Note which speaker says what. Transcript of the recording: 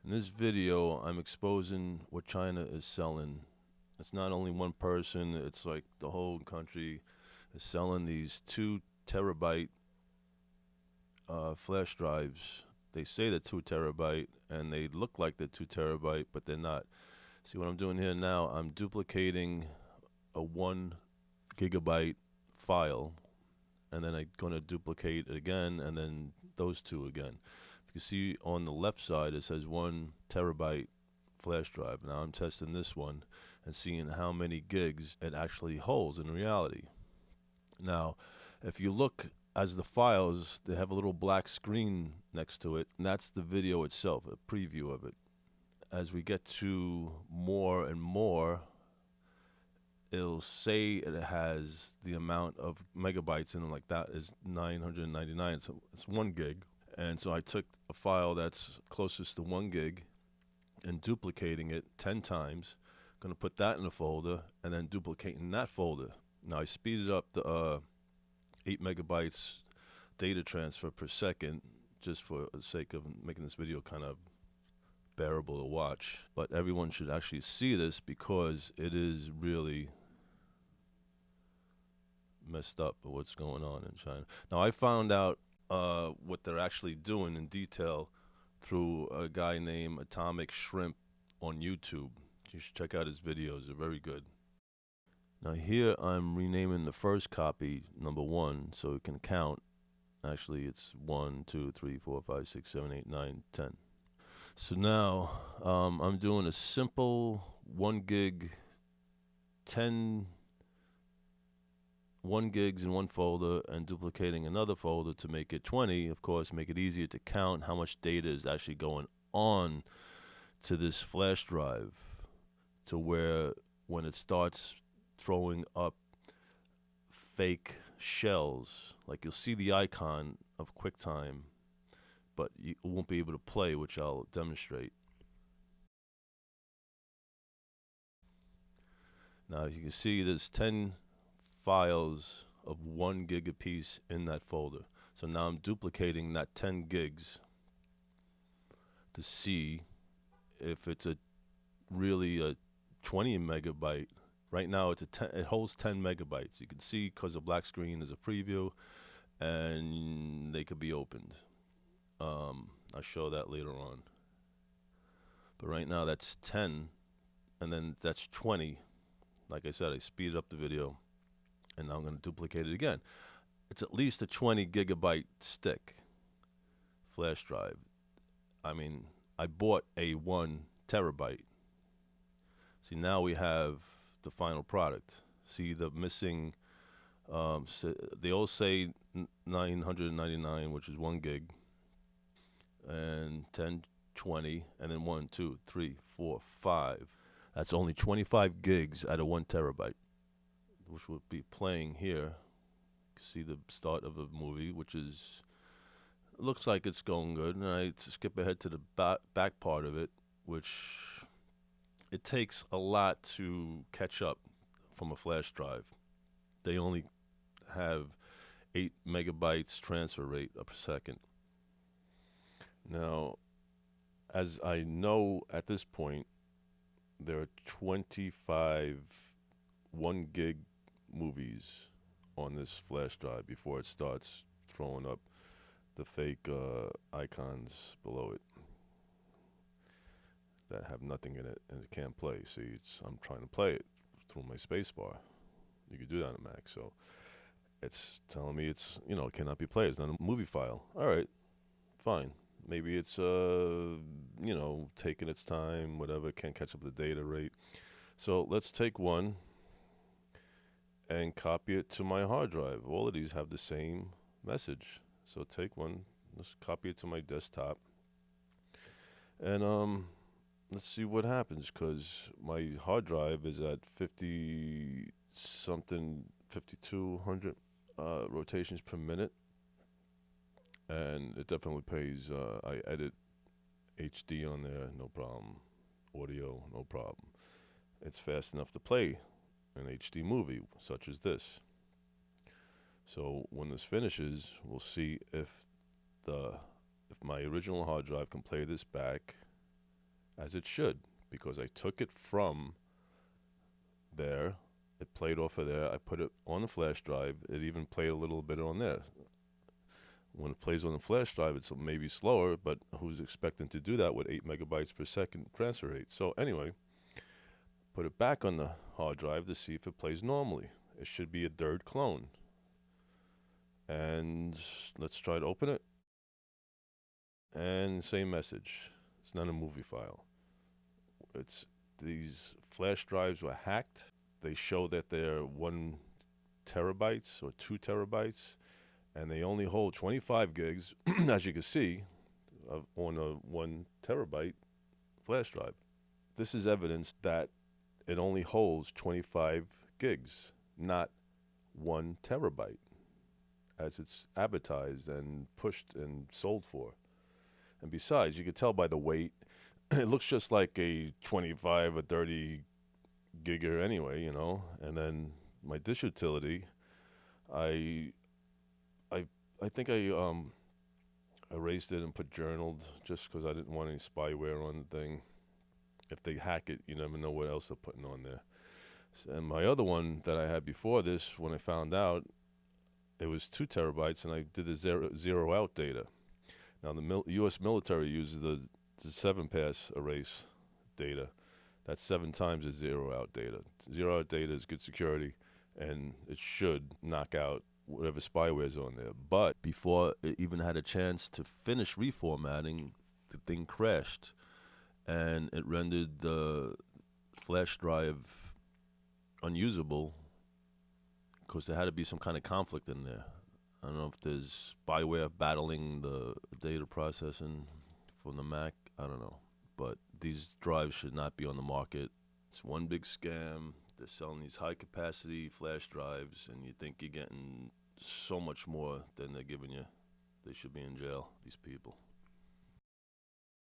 Speaker 1: In this video, I'm exposing what China is selling. It's not only one person, it's like the whole country is selling these 2 terabyte flash drives. They say they're 2 terabyte and they look like they're 2 terabyte, but they're not. See what I'm doing here now? I'm duplicating a 1 gigabyte file, and then I'm going to duplicate it again, and then those two again. You can see on the left side it says 1 terabyte flash drive. Now I'm testing this one and seeing how many gigs it actually holds in reality. Now, if you look as the files, they have a little black screen next to it, and that's the video itself, a preview of it. As we get to more and more, it'll say it has the amount of megabytes in it, like that is 999, so it's 1 gig. And so I took a file that's closest to 1 gig and duplicating it 10 times. Going to put that in a folder and then duplicating that folder. Now I speeded up the 8 megabytes data transfer per second just for the sake of making this video kind of bearable to watch. But everyone should actually see this because it is really messed up with what's going on in China. Now I found out what they're actually doing in detail through a guy named Atomic Shrimp on YouTube. You should check out his videos, they're very good. Now here I'm renaming the first copy number 1 so it can count. Actually it's 1, 2, 3, 4, 5, 6, 7, 8, 9, 10. So now I'm doing a simple 1 gig, 1 gigs in one folder and duplicating another folder to make it 20, of course, make it easier to count how much data is actually going on to this flash drive, to where when it starts throwing up fake shells, like you'll see the icon of QuickTime, but you won't be able to play, which I'll demonstrate. Now, as you can see, there's 10 files of 1 gig apiece in that folder. So now I'm duplicating that 10 gigs to see if it's really a 20 megabyte. Right now it holds 10 megabytes. You can see because the black screen is a preview and they could be opened. I'll show that later on. But right now that's 10 and then that's 20. Like I said, I speeded up the video and now I'm going to duplicate it again. It's at least a 20 gigabyte stick flash drive. I mean, I bought a 1 terabyte. See, now we have the final product. See the missing, they all say 999, which is 1 gig, and 10, 20, and then 1, 2, 3, 4, 5. That's only 25 gigs at a 1 terabyte, which will be playing here. See the start of a movie, which is, looks like it's going good. And I skip ahead to the back part of it, which it takes a lot to catch up from a flash drive. They only have 8 megabytes transfer rate per second. Now, as I know at this point, there are 25 1 gig movies on this flash drive before it starts throwing up the fake icons below it that have nothing in it and it can't play. See, I'm trying to play it through my space bar. You can do that on a Mac. So it's telling me it's, it cannot be played. It's not a movie file. All right, fine. Maybe it's, taking its time, whatever, can't catch up the data rate. So let's take one and copy it to my hard drive. All of these have the same message. So take one, let's copy it to my desktop. And let's see what happens, because my hard drive is at 50 something, 5200 rotations per minute. And it definitely pays. I edit HD on there, no problem. Audio, no problem. It's fast enough to play an HD movie such as this. So when this finishes, we'll see if my original hard drive can play this back as it should, because I took it from there. It played off of there. I put it on the flash drive. It even played a little bit on there. When it plays on the flash drive, it's maybe slower, but who's expecting to do that with 8 megabytes per second transfer rate? So anyway, put it back on the hard drive to see if it plays normally. It should be a third clone. And let's try to open it. And same message. It's not a movie file. It's these flash drives were hacked. They show that they're 1 terabytes or 2 terabytes, and they only hold 25 gigs, as you can see, on a 1 terabyte flash drive. This is evidence that it only holds 25 gigs, not 1 terabyte, as it's advertised and pushed and sold for. And besides, you can tell by the weight, it looks just like a 25 or 30 gigger anyway, you know. And then my dish utility, I think I erased it and put journaled just because I didn't want any spyware on the thing. If they hack it, you never know what else they're putting on there. And my other one that I had before this, when I found out, it was 2 terabytes, and I did the zero out data. Now, the U.S. military uses the 7-pass erase data. That's 7 times the zero out data. Zero out data is good security, and it should knock out whatever spyware is on there. But before it even had a chance to finish reformatting, the thing crashed, and it rendered the flash drive unusable because there had to be some kind of conflict in there. I don't know if there's spyware battling the data processing from the Mac. I don't know. But these drives should not be on the market. It's one big scam. They're selling these high-capacity flash drives, and you think you're getting so much more than they're giving you. They should be in jail, these people.